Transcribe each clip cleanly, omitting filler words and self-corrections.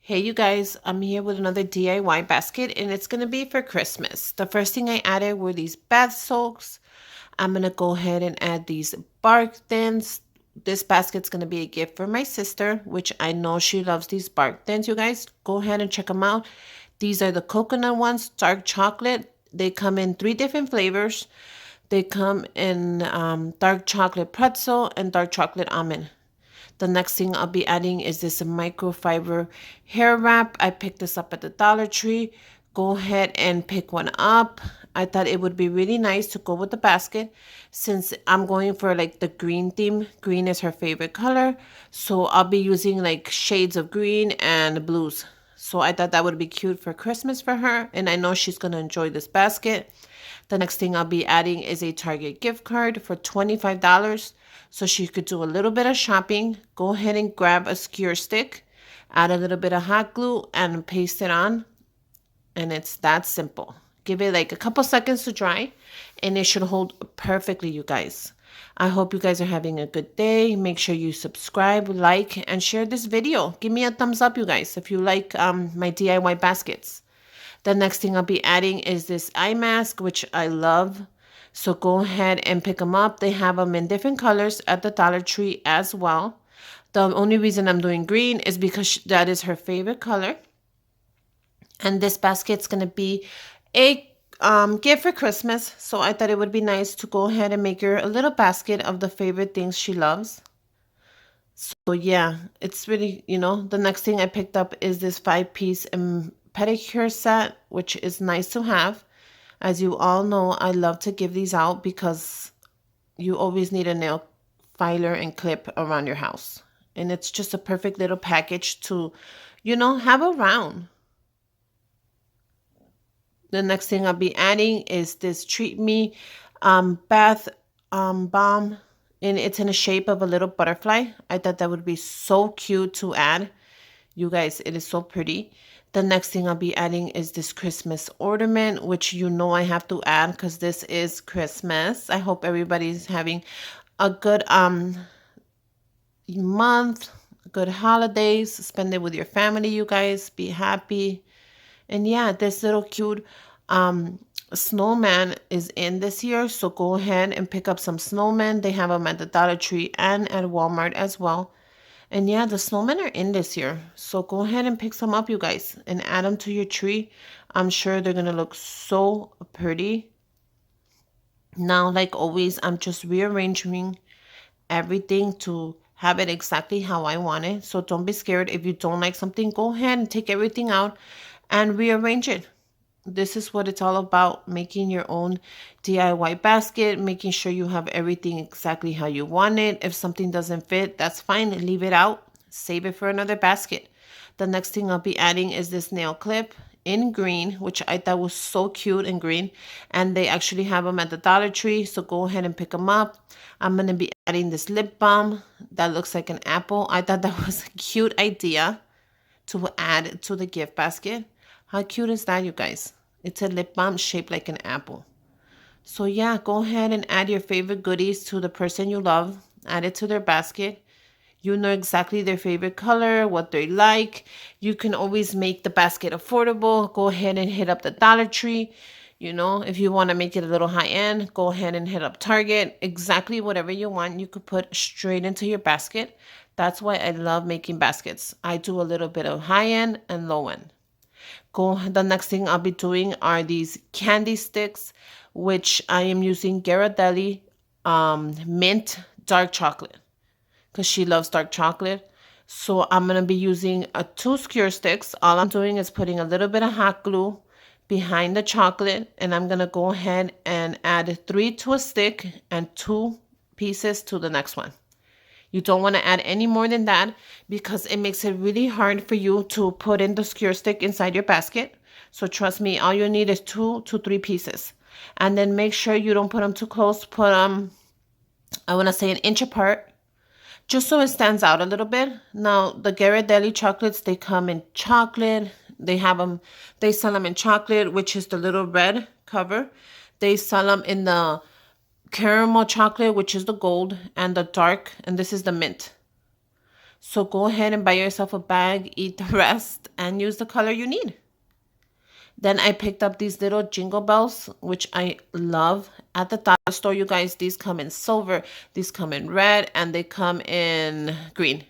Hey you guys, I'm here with another DIY basket and it's going to be for Christmas. The first thing I added were these bath soaks. I'm going to go ahead and add these bark thins. This basket's going to be a gift for my sister, which I know she loves these bark thins, you guys. Go ahead and check them out. These are the coconut ones, dark chocolate. They come in 3 different flavors. They come in dark chocolate pretzel and dark chocolate almond. The next thing I'll be adding is this microfiber hair wrap. I picked this up at the Dollar Tree. Go ahead and pick one up. I thought it would be really nice to go with the basket since I'm going for like the green theme. Green is her favorite color. So I'll be using like shades of green and blues. So I thought that would be cute for Christmas for her. And I know she's going to enjoy this basket. The next thing I'll be adding is a Target gift card for $25. So she could do a little bit of shopping. Go ahead and grab a skewer stick, add a little bit of hot glue and paste it on. And it's that simple. Give it like a couple seconds to dry and it should hold perfectly, you guys. I hope you guys are having a good day. Make sure you subscribe, like, and share this video. Give me a thumbs up, you guys, if you like my DIY baskets. The next thing I'll be adding is this eye mask, which I love. So go ahead and pick them up. They have them in different colors at the Dollar Tree as well. The only reason I'm doing green is because that is her favorite color. And this basket's going to be a gift for Christmas. So I thought it would be nice to go ahead and make her a little basket of the favorite things she loves. So yeah, it's really, the next thing I picked up is this 5-piece pedicure set, which is nice to have. As you all know, I love to give these out because you always need a nail filer and clip around your house. And it's just a perfect little package to, have around. The next thing I'll be adding is this Treat Me bath balm. And it's in the shape of a little butterfly. I thought that would be so cute to add. You guys, it is so pretty. The next thing I'll be adding is this Christmas ornament, which I have to add because this is Christmas. I hope everybody's having a good month, good holidays. Spend it with your family, you guys. Be happy. And yeah, this little cute snowman is in this year. So go ahead and pick up some snowmen. They have them at the Dollar Tree and at Walmart as well. And yeah, the snowmen are in this year. So go ahead and pick some up, you guys, and add them to your tree. I'm sure they're going to look so pretty. Now, like always, I'm just rearranging everything to have it exactly how I want it. So don't be scared. If you don't like something, go ahead and take everything out and rearrange it. This is what it's all about, making your own DIY basket, making sure you have everything exactly how you want it. If something doesn't fit, that's fine. Leave it out. Save it for another basket. The next thing I'll be adding is this nail clip in green, which I thought was so cute in green. And they actually have them at the Dollar Tree, so go ahead and pick them up. I'm going to be adding this lip balm that looks like an apple. I thought that was a cute idea to add to the gift basket. How cute is that, you guys? It's a lip balm shaped like an apple. So yeah, go ahead and add your favorite goodies to the person you love. Add it to their basket. You know exactly their favorite color, what they like. You can always make the basket affordable. Go ahead and hit up the Dollar Tree. If you want to make it a little high end, go ahead and hit up Target. Exactly whatever you want, you could put straight into your basket. That's why I love making baskets. I do a little bit of high end and low end. The next thing I'll be doing are these candy sticks, which I am using Ghirardelli mint dark chocolate because she loves dark chocolate. So I'm going to be using 2 skewer sticks. All I'm doing is putting a little bit of hot glue behind the chocolate, and I'm going to go ahead and add 3 to a stick and 2 pieces to the next one. You don't want to add any more than that because it makes it really hard for you to put in the skewer stick inside your basket. So trust me, all you need is 2 to 3 pieces. And then make sure you don't put them too close. Put them, I want to say, 1 inch apart, just so it stands out a little bit. Now, the Ghirardelli chocolates, they come in chocolate. They sell them in chocolate, which is the little red cover. They sell them in the caramel chocolate, which is the gold, and the dark, and this is the mint. So go ahead and buy yourself a bag, eat the rest, and use the color you need. Then I picked up these little jingle bells, which I love. At the dollar store, you guys, these come in silver, these come in red, and they come in green.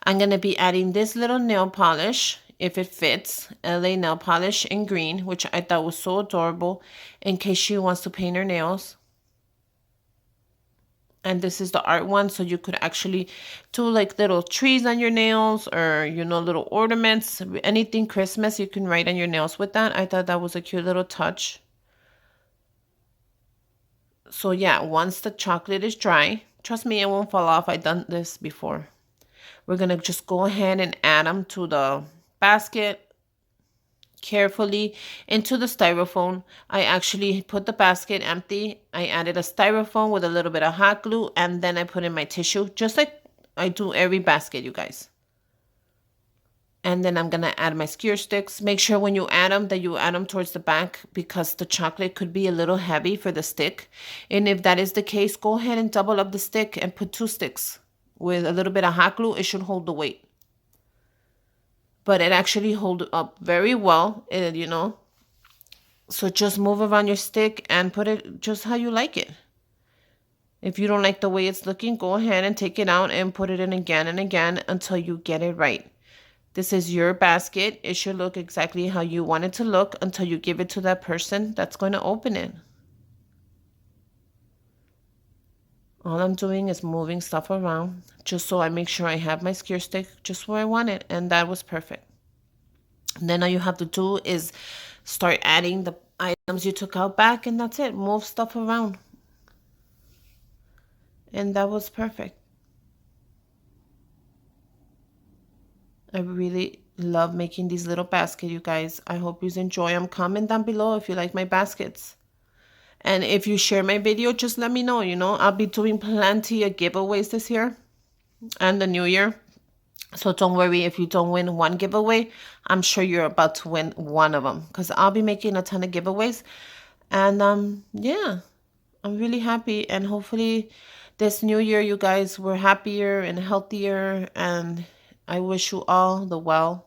I'm going to be adding this little nail polish, if it fits, LA nail polish in green, which I thought was so adorable in case she wants to paint her nails. And this is the art one, so you could actually do like little trees on your nails, or little ornaments, anything Christmas you can write on your nails with that. I thought that was a cute little touch. So yeah, once the chocolate is dry, trust me, it won't fall off. I've done this before. We're gonna just go ahead and add them to the basket carefully into the styrofoam. I actually put the basket empty. I added a styrofoam with a little bit of hot glue, and then I put in my tissue, just like I do every basket, you guys. And then I'm going to add my skewer sticks. Make sure when you add them that you add them towards the back, because the chocolate could be a little heavy for the stick. And if that is the case, go ahead and double up the stick and put 2 sticks. With a little bit of hot glue, it should hold the weight. But it actually holds up very well, So just move around your stick and put it just how you like it. If you don't like the way it's looking, go ahead and take it out and put it in again and again until you get it right. This is your basket. It should look exactly how you want it to look until you give it to that person that's going to open it. All I'm doing is moving stuff around just so I make sure I have my skewer stick just where I want it. And that was perfect. And then all you have to do is start adding the items you took out back, and that's it. Move stuff around. And that was perfect. I really love making these little baskets, you guys. I hope you enjoy them. Comment down below if you like my baskets. And if you share my video, just let me know, I'll be doing plenty of giveaways this year and the new year. So don't worry if you don't win one giveaway. I'm sure you're about to win one of them, because I'll be making a ton of giveaways. And yeah, I'm really happy. And hopefully this new year, you guys, were happier and healthier. And I wish you all the well,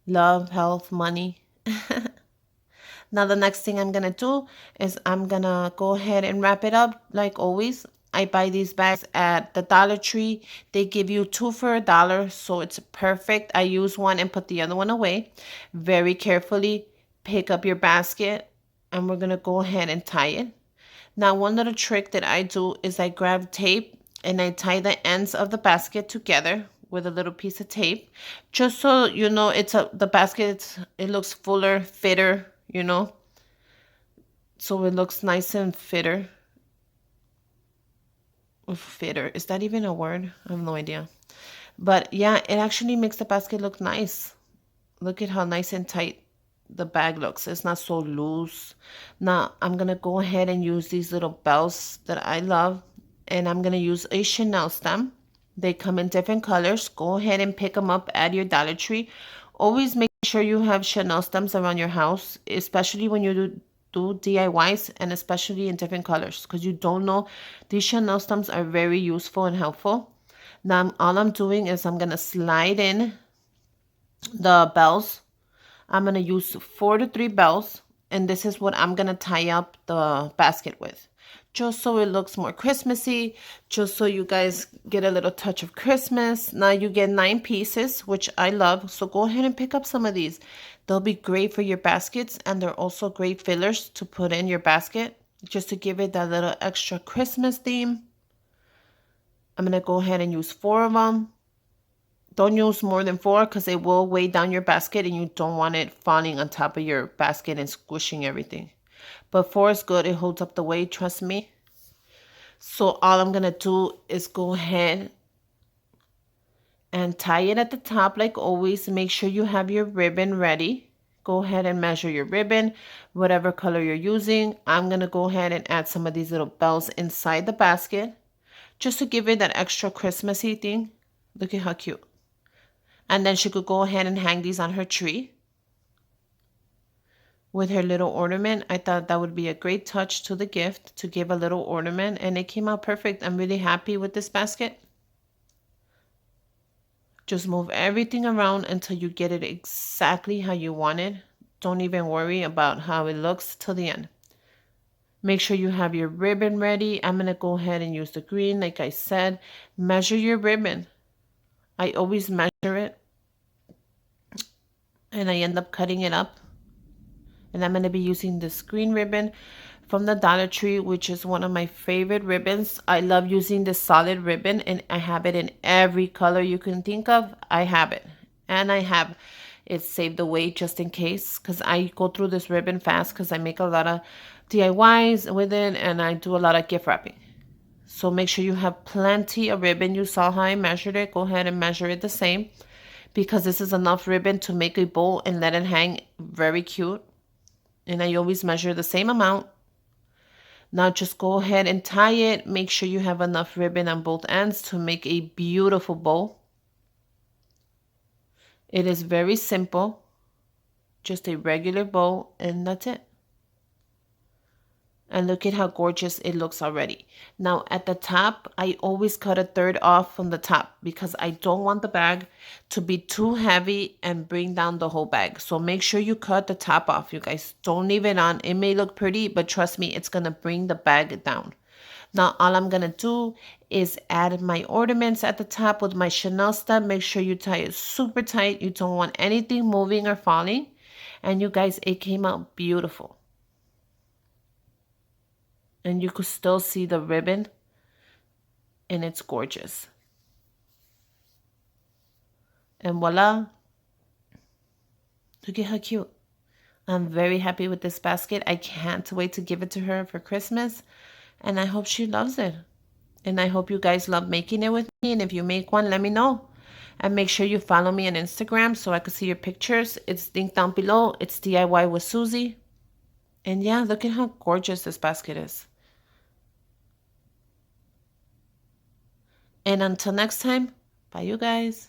love, health, money. Now the next thing I'm going to do is I'm going to go ahead and wrap it up like always. I buy these bags at the Dollar Tree. They give you 2 for $1, so it's perfect. I use one and put the other one away. Very carefully pick up your basket, and we're going to go ahead and tie it. Now, one little trick that I do is I grab tape and I tie the ends of the basket together with a little piece of tape, just so the basket, it looks fuller, fitter, so it looks nice and fitter. Fitter, is that even a word? I have no idea. But yeah, it actually makes the basket look nice. Look at how nice and tight the bag looks. It's not so loose. Now I'm gonna go ahead and use these little bells that I love, and I'm gonna use a Chanel stem. They come in different colors. Go ahead and pick them up at your Dollar Tree. Always make sure you have Chanel stems around your house, especially when you do DIYs, and especially in different colors, because you don't know. These Chanel stems are very useful and helpful. Now all I'm doing is I'm gonna slide in the bells. I'm gonna use 4 to 3 bells, and this is what I'm gonna tie up the basket with, just so it looks more Christmassy, just so you guys get a little touch of Christmas. Now you get 9 pieces, which I love, so go ahead and pick up some of these. They'll be great for your baskets, and they're also great fillers to put in your basket, just to give it that little extra Christmas theme. I'm going to go ahead and use 4 of them. Don't use more than 4, because it will weigh down your basket, and you don't want it falling on top of your basket and squishing everything. But 4 is good. It holds up the weight, trust me. So all I'm going to do is go ahead and tie it at the top like always. Make sure you have your ribbon ready. Go ahead and measure your ribbon, whatever color you're using. I'm going to go ahead and add some of these little bells inside the basket, just to give it that extra Christmassy thing. Look at how cute. And then she could go ahead and hang these on her tree with her little ornament. I thought that would be a great touch to the gift, to give a little ornament, and it came out perfect. I'm really happy with this basket. Just move everything around until you get it exactly how you want it. Don't even worry about how it looks till the end. Make sure you have your ribbon ready. I'm going to go ahead and use the green. Like I said, measure your ribbon. I always measure it and I end up cutting it up. And I'm going to be using this green ribbon from the Dollar Tree, which is one of my favorite ribbons. I love using this solid ribbon and I have it in every color you can think of. I have it. And I have it saved away just in case, because I go through this ribbon fast because I make a lot of DIYs with it and I do a lot of gift wrapping. So make sure you have plenty of ribbon. You saw how I measured it. Go ahead and measure it the same, because this is enough ribbon to make a bow and let it hang very cute. And I always measure the same amount. Now just go ahead and tie it. Make sure you have enough ribbon on both ends to make a beautiful bow. It is very simple. Just a regular bow, and that's it. And look at how gorgeous it looks already. Now at the top, I always cut a third off from the top because I don't want the bag to be too heavy and bring down the whole bag. So make sure you cut the top off, you guys. Don't leave it on. It may look pretty, but trust me, it's going to bring the bag down. Now all I'm going to do is add my ornaments at the top with my Chanel stud. Make sure you tie it super tight. You don't want anything moving or falling. And you guys, it came out beautiful. And you could still see the ribbon, and it's gorgeous. And voila, look at how cute. I'm very happy with this basket. I can't wait to give it to her for Christmas, and I hope she loves it. And I hope you guys love making it with me, and if you make one, let me know. And make sure you follow me on Instagram so I can see your pictures. It's linked down below. It's DIY with Susie. And yeah, look at how gorgeous this basket is. And until next time, bye you guys.